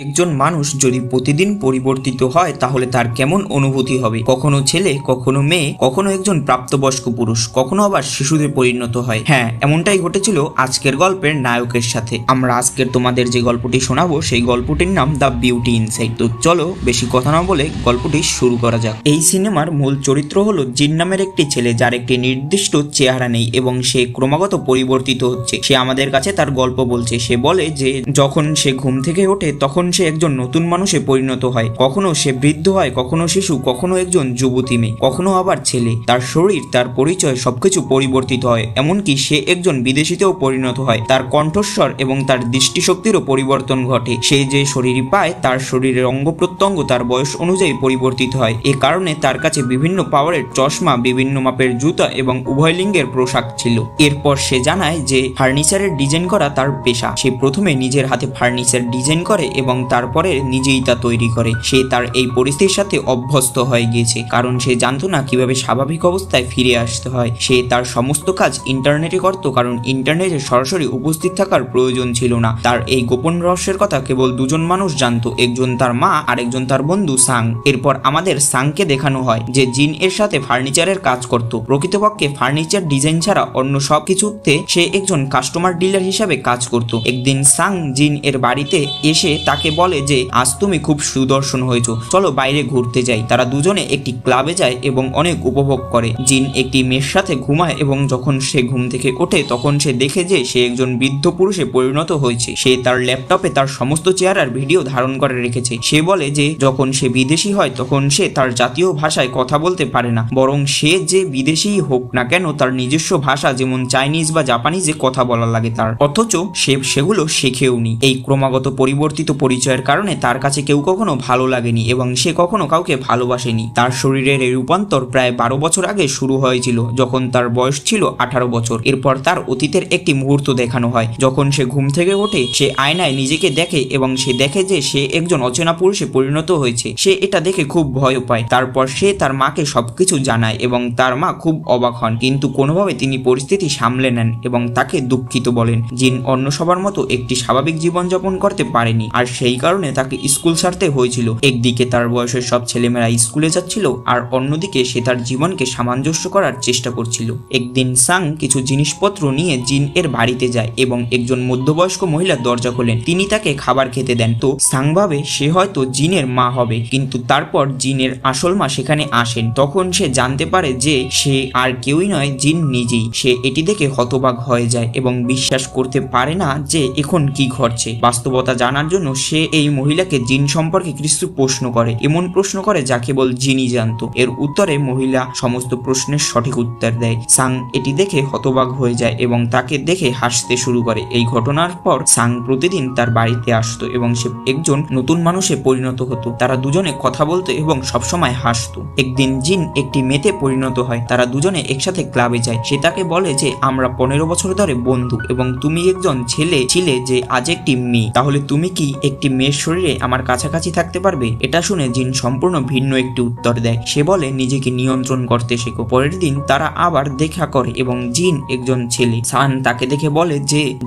একজন মানুষ যদি প্রতিদিন পরিবর্তিত হয় তাহলে তার কেমন অনুভূতি হবে। কখনো ছেলে, কখনো মেয়ে, কখনো একজন প্রাপ্তবয়স্ক পুরুষ, কখনো আবার শিশুতে পরিণত হয়। হ্যাঁ, এমনটাই ঘটেছিল আজকের গল্পের নায়কের সাথে। আমরা আজকের তোমাদের যে গল্পটি শোনাবো সেই গল্পটির নাম দ্য বিউটি ইনসাইড। তো চলো বেশি কথা না বলে গল্পটি শুরু করা যাক। এই সিনেমার মূল চরিত্র হলো জিন নামের একটি ছেলে, যার একটি নির্দিষ্ট চেহারা নেই এবং সে ক্রমাগত পরিবর্তিত হচ্ছে। সে আমাদের কাছে তার গল্প বলছে। সে বলে যে যখন সে ঘুম থেকে ওঠে তখন সে একজন নতুন মানুষে পরিণত হয়। কখনো সে বৃদ্ধ হয়, কখনো শিশু, কখনো একজন যুবতী মেয়ে, কখনো আবার ছেলে। তার শরীর, তার পরিচয় সবকিছু পরিবর্তিত হয়। এমনকি সে একজন বিদেশিতেও পরিণত হয়। তার কণ্ঠস্বর এবং তার দৃষ্টিশক্তিরও পরিবর্তন ঘটে। সে যে শরীরই পায় তার শরীরের অঙ্গ প্রত্যঙ্গ তার বয়স অনুযায়ী পরিবর্তিত হয়। এ কারণে তার কাছে বিভিন্ন পাওয়ারের চশমা, বিভিন্ন মাপের জুতা এবং উভয় লিঙ্গের পোশাক ছিল। এরপর সে জানায় যে ফার্নিচারের ডিজাইন করা তার পেশা। সে প্রথমে নিজের হাতে ফার্নিচার ডিজাইন করে এবং তারপরে নিজেই তা তৈরি করে। সে তার এই পরিস্থিতির সাথে অভ্যস্ত হয়ে গিয়েছে, কারণ সে জানতো না কিভাবে স্বাভাবিক অবস্থায় ফিরে আসতে হয়। সে তার সমস্ত কাজ ইন্টারনেটে করত, কারণ ইন্টারনেটে সরাসরি উপস্থিত থাকার প্রয়োজন ছিল না। তার এই গোপন রহস্যের কথা কেবল দুজন মানুষ জানতো, একজন তার মা আর একজন তার বন্ধু সাং। এরপর আমাদের সাংকে দেখানো হয় যে জিন এর সাথে ফার্নিচারের কাজ করত। প্রকৃতপক্ষে ফার্নিচার ডিজাইন ছাড়া অন্য সব কিছুতে সে একজন কাস্টমার ডিলার হিসাবে কাজ করত। একদিন সাং জিন এর বাড়িতে এসে তাকে বলে যে আজ তুমি খুব সুদর্শন হয়েছো, চলো বাইরে ঘুরতে যাই। তারা দুজনে একটি ক্লাবে যায় এবং অনেক উপভোগ করে। জিন একটি মেয়ের সাথে ঘুমায় এবং যখন সে ঘুম থেকে ওঠে তখন সে দেখে যে সে একজন বৃদ্ধ পুরুষে পরিণত হয়েছে। সে তার ল্যাপটপে তার সমস্ত চেহারার ভিডিও ধারণ করে রেখেছে। সে বলে যে যখন সে বিদেশি হয় তখন সে তার জাতীয় ভাষায় কথা বলতে পারে না, বরং সে যে বিদেশিই হোক না কেন তার নিজস্ব ভাষা যেমন চাইনিজ বা জাপানিজে কথা বলা লাগে তার, অথচ সে সেগুলো শেখেওনি। এই ক্রমাগত পরিবর্তিত পরিচয়ের কারণে তার কাছে কেউ কখনো ভালো লাগেনি এবং সে কখনো কাউকে ভালোবাসেনি। তার শরীরের এই রূপান্তর প্রায় 12 বছর আগে শুরু হয়েছিল, যখন তার বয়স ছিল 18 বছর। এরপর তার অতীতের একটি মুহূর্ত দেখানো হয়। যখন সে ঘুম থেকে ওঠে সে আয়নায় নিজেকে দেখে এবং সে দেখে যে সে একজন অচেনা পুরুষে পরিণত হয়েছে। সে এটা দেখে খুব ভয় পায়। তারপর সে তার মাকে সবকিছু জানায় এবং তার মা খুব অবাক হন, কিন্তু কোনোভাবে তিনি পরিস্থিতি সামলে নেন এবং তাকে দুঃখিত বলেন। জিন অন্য সবার মতো একটি স্বাভাবিক জীবনযাপন করতে পারেনি, আর সেই কারণে তাকে স্কুল ছাড়তে হয়েছিল। একদিকে তার বয়সের সব ছেলেমেয়েরা স্কুলে যাচ্ছিল আর অন্যদিকে সে তার জীবনকে সামঞ্জস্য করার চেষ্টা করছিল। একদিন সাং কিছু জিনিসপত্র নিয়ে জিন এর বাড়িতে যায় এবং একজন মধ্যবয়স্ক মহিলা দরজা খোলেন। তিনি তাকে খাবার খেতে দেন। তো সাং ভাবে সে হয়তো জিনের মা হবে, কিন্তু তারপর জিনের আসল মা সেখানে আসেন। তখন সে জানতে পারে যে সে আর কেউই নয়, জিন নিজেই। সে এটি দেখে হতবাক হয়ে যায় এবং বিশ্বাস করতে পারে না যে এখন কি ঘটছে। বাস্তবতা জানার জন্য সে এই মহিলাকে জিন সম্পর্কে কিছু প্রশ্ন করে, এমন প্রশ্ন করে যা কেবল জিনই জানতো। এর উত্তরে মহিলা সমস্ত প্রশ্নের সঠিক উত্তর দেয়। সাং এটি দেখে হতবাক হয়ে যায় এবং তাকে দেখে হাসতে শুরু করে। এই ঘটনার পর সাং প্রতিদিন তার বাড়িতে আসতো এবং সে একজন নতুন মানুষে পরিণত হতো। তারা দুজনে কথা বলতো এবং সবসময় হাসতো। একদিন জিন একটি মেয়েতে পরিণত হয়। তারা দুজনে একসাথে ক্লাবে যায়। সে তাকে বলে যে আমরা 15 বছর ধরে বন্ধু এবং তুমি একজন ছেলে ছিলে যে আজ একটি মেয়ে, তাহলে তুমি কি একটি মেয়ের শরীরে আমার কাছাকাছি থাকতে পারবে? এটা শুনে জিন সম্পূর্ণ ভিন্ন একটি উত্তর দেয়। সে বলে নিজেকে নিয়ন্ত্রণ করতে শেখো। পরের দিন তারা আবার দেখা করে এবং জিন একজন ছেলে। সান তাকে দেখে বলে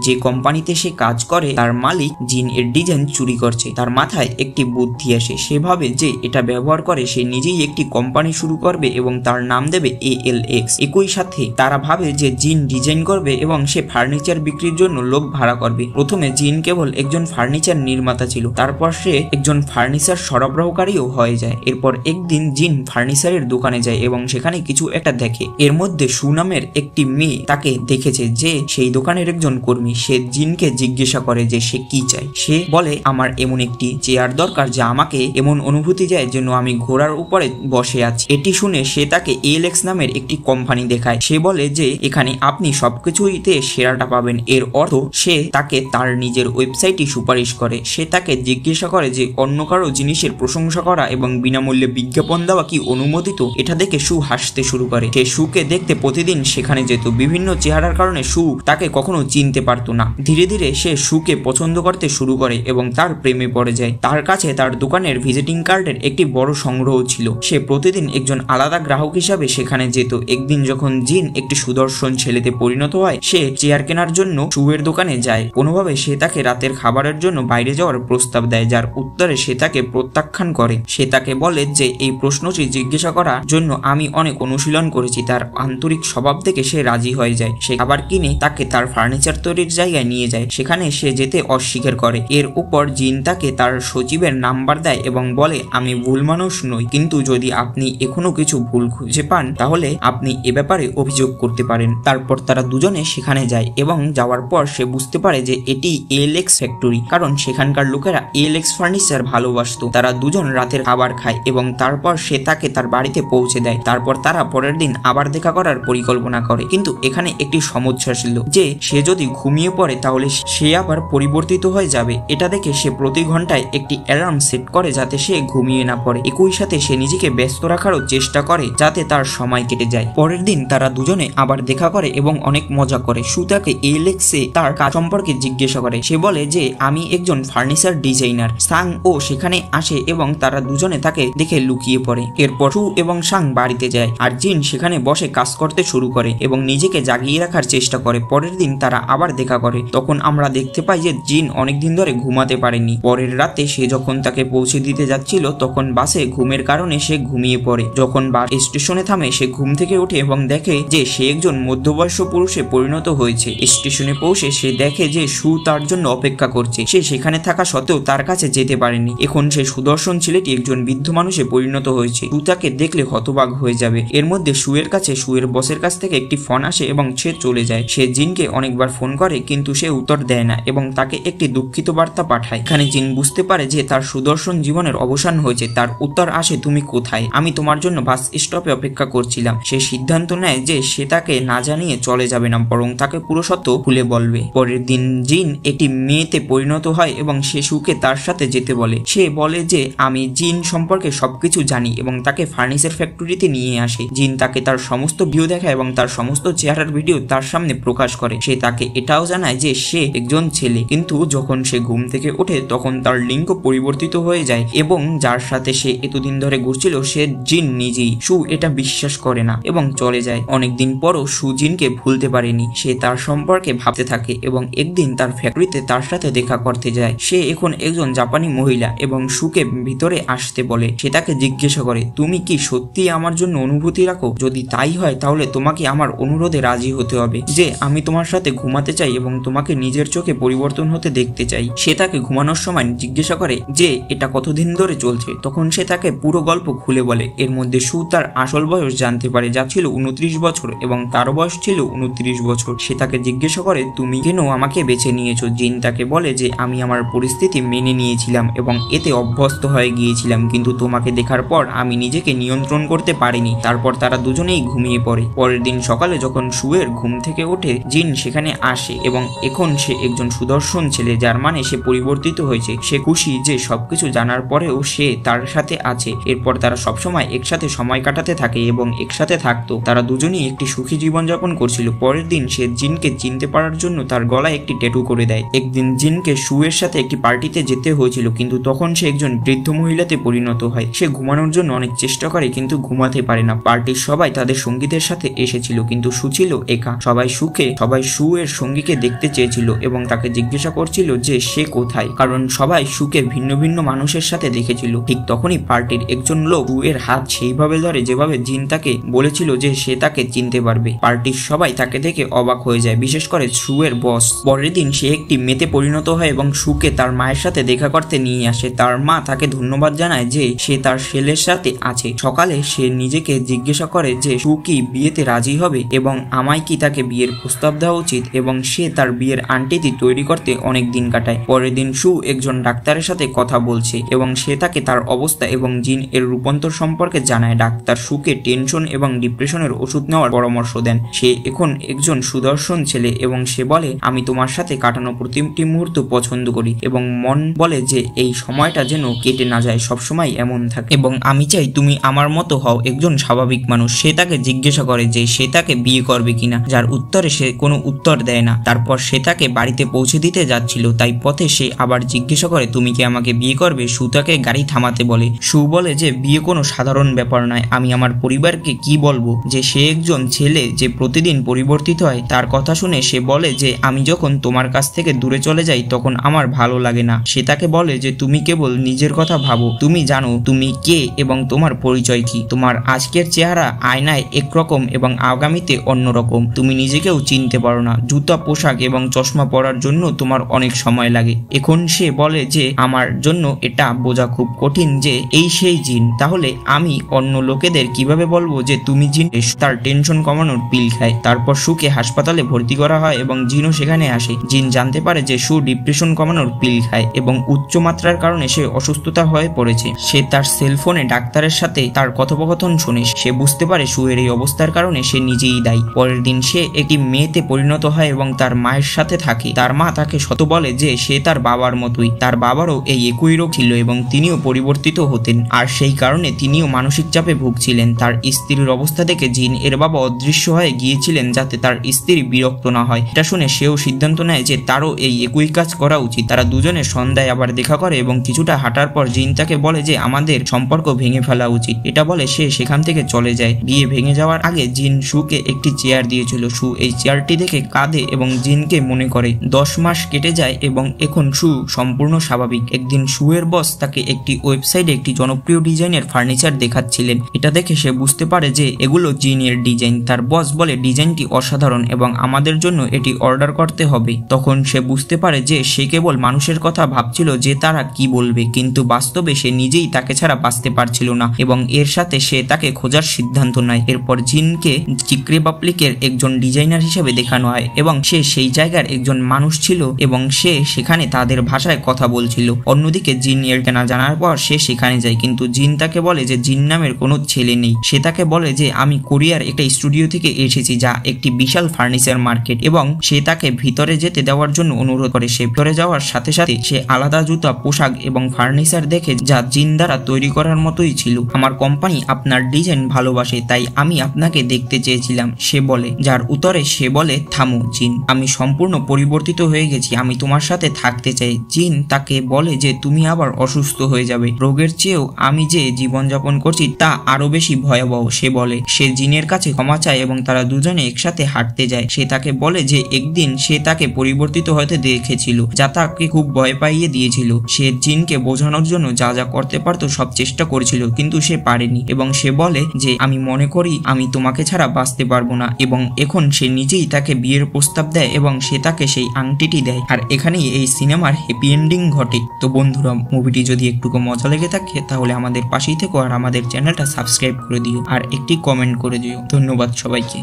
যে কোম্পানিতে সে কাজ করে তার মালিক জিন এর ডিজাইন চুরি করছে। তার মাথায় একটি বুদ্ধি আসে। সে ভাবে যে এটা ব্যবহার করে সে নিজেই একটি কোম্পানি শুরু করবে এবং তার নাম দেবে ALX। একই সাথে তারা ভাবে যে জিন ডিজাইন করবে এবং সে ফার্নিচার বিক্রির জন্য লোক ভাড়া করবে। প্রথমে জিন কেবল একজন ফার্নিচার নির্মাতা ছিল, তারপর সে একজন ফার্নিচার সরবরাহকারীও হয়ে যায়। এরপর একদিন জিন ফার্নিচারের দোকানে যায় এবং সেখানে কিছু একটা দেখে। এর মধ্যে সুনামের একটি মেয়ে তাকে দেখেছে যে সেই দোকানের একজন কর্মী। সে জিনকে জিজ্ঞাসা করে যে সে কি চায়। সে বলে আমার এমন একটি চেয়ার দরকার যা আমাকে এমন অনুভূতি দেয় যেন আমি ঘোড়ার উপরে বসে আছি। এটি শুনে সে তাকে ALX নামের একটি কোম্পানি দেখায়। সে বলে যে এখানে আপনি সবকিছুইতে সেরাটা পাবেন। এর অর্থ সে তাকে তার নিজের ওয়েবসাইটে সুপারিশ করে। সে তাকে জিজ্ঞাসা করে যে অন্য কারো জিনিসের প্রশংসা করা এবং বিনামূল্যে বিজ্ঞাপন দেওয়া কি অনুমোদিত। এটা দেখে সু হাসতে শুরু করে। সে সুকে দেখতে প্রতিদিন সেখানে যেত। বিভিন্ন চেহারার কারণে সু তাকে কখনো চিনতে পারতো না। ধীরে ধীরে সে সুকে পছন্দ করতে শুরু করে এবং তার প্রেমে পড়ে যায়। তার কাছে তার দোকানের ভিজিটিং কার্ডের একটি বড় সংগ্রহ ছিল। সে প্রতিদিন একজন আলাদা গ্রাহক হিসাবে সেখানে যেত। একদিন যখন জিন একটি সুদর্শন ছেলেতে পরিণত হয় সে চেয়ার কেনার জন্য সুয়ের দোকানে যায়। কোনোভাবে সে তাকে রাতের খাবারের জন্য বাইরে যাওয়ার প্রস্তাব দেয়, যার উত্তরে সে তাকে প্রত্যাখ্যান করে। সে তাকে বলে যে এই প্রশ্নটি জিজ্ঞাসা করার জন্য আমি অনেক অনুশীলন করেছি। তার আন্তরিক স্বভাব থেকে সে রাজি হয়ে যায়। সে আবার কিনে তাকে তার ফার্নিচার তৈরির জায়গায় নিয়ে যায়, সেখানে সে যেতে অস্বীকার করে। এর উপর জিন তাকে তার সচিবের নাম্বার দেয় এবং বলে আমি ভুল মানুষ নই, কিন্তু যদি আপনি এখনো কিছু ভুল খুঁজে পান তাহলে আপনি এ ব্যাপারে অভিযোগ করতে পারেন। তারপর তারা দুজনে সেখানে যায় এবং যাওয়ার পর সে বুঝতে পারে যে এটি এলএক্স ফ্যাক্টরি, কারণ সেখানকার লোকেরা এলএক্স ফার্নিচার ভালোবাসতো। তারা দুজন রাতের খাবার খায় এবং তারপর সে তাকে তার বাড়িতে পৌঁছে দেয়। তারপর তারা পরের দিন আবার দেখা করার পরিকল্পনা করে, কিন্তু এখানে একটি সমস্যা ছিল যে সে যদি ঘুমিয়ে পড়ে তাহলে সে আবার পরিবর্তিত হয়ে যাবে। এটা দেখে সে প্রতি ঘন্টায় একটি অ্যালার্ম সেট করে যাতে সে ঘুমিয়ে না পড়ে। একই সাথে সে নিজেকে ব্যস্ত রাখারও চেষ্টা করে যাতে তার সময় কেটে যায়। পরের দিন তারা দুজনে আবার দেখা করে এবং অনেক মজা করে। সু তাকে এলেক্সে তার কাজ সম্পর্কে জিজ্ঞাসা করে। সে বলে যে আমি একজন ফার্নিচার ডিজাইনার। সাং ও সেখানে আসে এবং তারা দুজনে তাকে দেখে লুকিয়ে পড়ে। এরপর সু এবং সাং বাড়িতে যায় আর জিন সেখানে বসে কাজ করতে শুরু করে এবং নিজেকে জাগিয়ে রাখার চেষ্টা করে। পরের দিন তারা আবার দেখা করে। তখন আমরা দেখতে পাই যে জিন অনেকদিন ধরে ঘুমাতে পারেনি। পরের রাতে সে যখন তাকে পৌঁছে দিতে যাচ্ছিল তখন বাসে ঘুমের কারণে সে ঘুমিয়ে পড়ে। যখন বাস স্টেশনে থামে সে ঘুম থেকে ওঠে এবং দেখে যে সে একজন মধ্যবয়স্ক পুরুষে পরিণত হয়েছে। স্টেশনে পৌঁছে সে দেখে যে সু তার জন্য অপেক্ষা করছে। সে সেখানে থাকা সত্ত্বেও তার কাছে যেতে পারেনি। এখন সে সুদর্শন ছেলেটি একজন বৃদ্ধ মানুষে পরিণত হয়েছে। সু তাকে দেখলে হতবাক হয়ে যাবে। এর মধ্যে সুয়ের কাছে সুয়ের বসের কাছ থেকে একটি ফোন আসে এবং সে চলে যায়। সে জিনকে অনেকবার ফোন করে কিন্তু সে উত্তর দেয় না এবং তাকে একটি দুঃখিত বার্তা পাঠায়। এখানে জিন বুঝতে পারে যে তার সুদর্শন জীবনের অবসান হয়েছে। তার উত্তর আসে তুমি কোথায়? আমি তোমার জন্য বাস স্টপে অপেক্ষা করছিলাম। সে সিদ্ধান্ত নেয় যে সে তাকে না জানিয়ে চলে যাবে না, বরং তাকে পুরো সত্য খুলে বলবে। পরের দিন জিন একটি মেয়েতে পরিণত হয় এবং সে সুকে তার সাথে যেতে বলে। সে বলে যে আমি জিন সম্পর্কে সবকিছু জানি এবং তাকে ফার্নিচার ফ্যাক্টরিতে নিয়ে আসে। জিন তাকে তার সমস্ত ভিডিও দেখায় এবং তার সমস্ত চেহারার ভিডিও তার সামনে প্রকাশ করে। সে তাকে এটাও জানায় যে সে একজন ছেলে, কিন্তু যখন সে ঘুম থেকে ওঠে তখন তার লিঙ্গ পরিবর্তিত হয়ে যায় এবং যার সাথে সে এতদিন ধরে ঘুরছিল সে জিন নিজেই। সু এটা বিশ্বাস করে না এবং চলে যায়। অনেকদিন পরও সু জিনকে ভুলতে পারেনি। সে তার সম্পর্কে ভাবতে থাকে এবং একদিন তার ফ্যাক্টরিতে তার সাথে দেখা করতে যায়। সে এখন একজন জাপানি মহিলা এবং সুকে ভিতরে আসতে বলে। সে তাকে জিজ্ঞাসা করে তুমি কি সত্যি আমার জন্য অনুভূতি রাখো? যদি তাই হয় তাহলে তোমাকে আমার অনুরোধে রাজি হতে হবে যে আমি তোমার সাথে ঘুমাতে চাই এবং তোমাকে নিজের চোখে পরিবর্তন হতে দেখতে চাই। সে তাকে ঘুমানোর সময় জিজ্ঞাসা করে যে এটা কতদিন ধরে চলছে। তখন সে তাকে পুরো গল্প খুলে বলে। এর মধ্যে সু তার আসল বয়স জানতে পারে, যা ছিল 29 বছর এবং তার বয়স ছিল 29 বছর। সে তাকে জিজ্ঞাসা করে তুমি কেন আমাকে বেছে নিয়েছো? জিন তাকে বলে যে আমি আমার পরিস্থিতি মেনে নিয়েছিলাম এবং এতে অভ্যস্ত হয়ে গিয়েছিলাম, কিন্তু তোমাকে দেখার পর আমি নিজেকে নিয়ন্ত্রণ করতে পারিনি। তারপর তারা দুজনেই ঘুমিয়ে পড়ে। পরের দিন সকালে যখন সুয়ের ঘুম থেকে ওঠে জিন সেখানে আসে এবং এখন সে একজন সুদর্শন ছেলে, যার মানে সে পরিবর্তিত হয়েছে। সে খুশি যে সবকিছু জানার পরেও সে তার সাথে আছে। এরপর তারা সবসময় একসাথে সময় কাটাতে থাকে এবং একসাথে থাকতো। তারা দুজনেই একটি সুখী জীবনযাপন করছিল। পরের দিন সে জিনকে চিনতে পারার জন্য তার গলায় একটি ট্যাটু করে দেয়। একদিন জিনকে সুয়ের সাথে একটি পার্টিতে যেতে হয়েছিল, কিন্তু তখন সে একজন বৃদ্ধ মহিলাতে পরিণত হয়। সে ঘুমানোর জন্য অনেক চেষ্টা করে কিন্তু ঘুমাতে পারে না। পার্টির সবাই তাদের সঙ্গীদের সাথে এসেছিল কিন্তু সু ছিল একা। সবাই সু এর সঙ্গীকে দেখতে চেয়েছিল এবং তাকে জিজ্ঞাসা করছিল যে সে কোথায়, কারণ সবাই সুকে ভিন্ন ভিন্ন মানুষের সাথে দেখেছিল। ঠিক তখনই পার্টির একজন লোক সু এর হাত সেইভাবে ধরে যেভাবে জিন তাকে বলেছিল যে সে তাকে চিনতে পারবে। পার্টির সবাই তাকে দেখে অবাক হয়ে যায়, বিশেষ করে সু এর বস। পরের দিন সে একটি মেয়েতে পরিণত হয় এবং সুকে তার মায়ের সাথে দেখা করতে নিয়ে আসে। তার মা তাকে ধন্যবাদ জানায় যে সে তার ছেলের সাথে আছে। সকালে সে নিজেকে জিজ্ঞাসা করে যে সু কি বিয়েতে রাজি হবে এবং আমায় কি তাকে বিয়ের প্রস্তাব দেওয়া উচিত, এবং সে তার বিয়ের আংটিটি তৈরি করতে অনেক দিন কাটায়। পরের দিন সু একজন ডাক্তারের সাথে কথা বলছে এবং সে তাকে তার অবস্থা এবং জিন এর রূপান্তর সম্পর্কে জানায়। ডাক্তার সুকে টেনশন এবং ডিপ্রেশনের ওষুধ নেওয়ার পরামর্শ দেন। সে এখন একজন সুদর্শন ছেলে এবং সে বলে আমি তোমার সাথে কাটানো প্রতিটি মুহূর্ত পছন্দ করি এবং মন বলে যে এই সময়টা যেন কেটে না যায়, সবসময় এমন থাকে এবং আমি চাই তুমি আমার মতো হও, একজন স্বাভাবিক মানুষ। সে তাকে জিজ্ঞাসা করে যে সে তাকে বিয়ে করবে কিনা, যার উত্তরে সে কোনো উত্তর দেয় না। তারপর সে তাকে বাড়িতে পৌঁছে দিতে যাচ্ছিল, তাই পথে সে আবার জিজ্ঞাসা করে তুমি কি আমাকে বিয়ে করবে? সু তাকে গাড়ি থামাতে বলে। সু বলে যে বিয়ে কোনো সাধারণ ব্যাপার নয়, আমি আমার পরিবারকে কি বলবো যে সে একজন ছেলে যে প্রতিদিন পরিবর্তিত হয়। তার কথা শুনে সে বলে যে আমি যখন তোমার কাছ থেকে দূরে চলে যাই তখন আমার ভালো লাগে না। সে তাকে বলে যে তুমি কেবল নিজের কথা ভাবো, তুমি জানো তুমি কে এবং তোমার পরিচয় কি। তোমার আজকের চেহারা আয়নায় একরকম এবং আগামীতে অন্যরকম। তুমি নিজেকেও চিনতে পারো না। জুতা, পোশাক এবং চশমা পরার জন্য তোমার অনেক সময় লাগে। এখন সে বলে যে আমার জন্য এটা বোঝা খুব কঠিন যে এই সেই জিন। তাহলে আমি অন্য লোকেদের কিভাবে বলবো যে তুমি জিন? তার টেনশন কমানোর পিল খায়। তারপর সুকে হাসপাতালে ভর্তি করা হয় এবং জিনও সেখানে আসে। জিন জানতে পারে যে সু ডিপ্রেশন কমানোর পিল খায় এবং উচ্চ মাত্রার কারণে সে অসুস্থতা হয়ে পড়েছে। সে তার সেলফোনে ডাক্তারের সাথে তার কথোপকথন শুনে সে বুঝতে পারে সুয়ের এই অবস্থার কারণে সে নিজেই দায়ী। পরের দিন সে একটি মেয়েতে পরিণত হয় এবং তার মায়ের সাথে থাকে। তার মা তাকে শত বলে যে সে তার বাবার মতোই। তার বাবারও এই একই রোগ ছিল এবং তিনিও পরিবর্তিত হতেন, আর সেই কারণে তিনিও মানসিক চাপে ভুগছিলেন। তার স্ত্রীর অবস্থা দেখে জিন এর বাবা অদৃশ্য হয়ে গিয়েছিলেন যাতে তার স্ত্রী বিরক্ত না হয়। এটা শুনে সেও সিদ্ধান্ত নেয় যে তারও এই একই কাজ করা উচিত। তারা দুজনে সন্ধ্যায় আবার দেখা করে এবং কিছুটা হাঁটার পর জিন তাকে বলে যে আমাদের সম্পর্ক ভেঙে ফেলা উচিত। এটা বলে সে সেখান থেকে চলে যায়। বিয়ে ভেঙে যাওয়ার আগে জিন সুকে একটি চেয়ার দিয়েছিল। সু এই চেয়ারটি দেখে কাঁদে এবং জিনকে মনে করে। 10 মাস কেটে যায় এবং এখন সু সম্পূর্ণ স্বাভাবিক। একদিন সুয়ের বস তাকে একটি ওয়েবসাইটে একটি জনপ্রিয় ডিজাইনের ফার্নিচার দেখাচ্ছিলেন। এটা দেখে সে বুঝতে পারে যে এগুলো জিনের ডিজাইন। তার বস বলে ডিজাইনটি অসাধারণ এবং আমাদের জন্য এটি অর্ডার করতে হবে। তখন সে বুঝতে পারে যে সে কেবল মানুষের কথা ভাবছিল যে তারা কি বলবে, কিন্তু বাস্তবে সে নিজেই তাকে ছাড়া বাঁচতে পারছিল না এবং এর সাথে সে তাকে খোঁজার সিদ্ধান্ত নেয়। এরপর জিনকে চেক রিপাবলিকের একজন ডিজাইনার হিসেবে দেখানো হয় এবং সে সেই জায়গার একজন মানুষ ছিল এবং সে সেখানে তাদের ভাষায় কথা বলছিল। অন্যদিকে জিন এর না জানার পর সে সেখানে যায়, কিন্তু জিন তাকে বলে যে জিন নামের কোনো ছেলে নেই। সে তাকে বলে যে আমি কোরিয়ার একটা স্টুডিও থেকে এসেছি যা একটি বিশাল ফার্নিচার মার্কেট, এবং সে তাকে ভিতরে যেতে দেওয়ার জন্য অনুরোধ করে। সে ভিতরে যাওয়ার সাথে সাথে সে আলাদা জুতা, পোশাক এবং ফার্নিচার দেখে যা জিন দ্বারা তৈরি করার মতোই ছিল। আমার কোম্পানি আপনার ডিজাইন ভালোবাসে, তাই আমি আপনাকে দেখতে চেয়েছিলাম, সে বলে। যার উত্তরে সে বলে থামো জিন, আমি সম্পূর্ণ পরিবর্তিত হয়ে গেছি, আমি তোমার সাথে থাকতে চাই। জিন তাকে বলে যে তুমি আবার অসুস্থ হয়ে যাবে, রোগের চেয়েও আমি যে জীবনযাপন করছি তা আরো বেশি ভয়াবহ, সে বলে। সে জিনের কাছে ক্ষমা চায় এবং তারা দুজনে একসাথে হাঁটতে যায়। সে তাকে বলে যে একদিন সে তাকে পরিবর্তিত হতে দেখেছিল যা তাকে খুব ভয় পাইয়ে দিয়েছিল। সে জিনকে বোঝানোর জন্য যা যা করতে পারতো সব চেষ্টা করেছিল, কিন্তু সে পারেনি এবং সে বলে যে আমি মনে করি আমি তোমাকে ছাড়া বাঁচতে পারবো না, এবং এখন সে নিজেই তাকে বিয়ের প্রস্তাব দেয় এবং সে তাকে সেই আংটিটি দেয়। আর এখানেই এই সিনেমার হ্যাপি এন্ডিং ঘটে। তো বন্ধুরা, মুভিটি যদি একটুকু মজা লেগে থাকে তাহলে আমাদের পাশেই থেকো আর আমাদের চ্যানেলটা সাবস্ক্রাইব করে দিও আর একটি কমেন্ট করে দিও। ধন্যবাদ সবাইকে।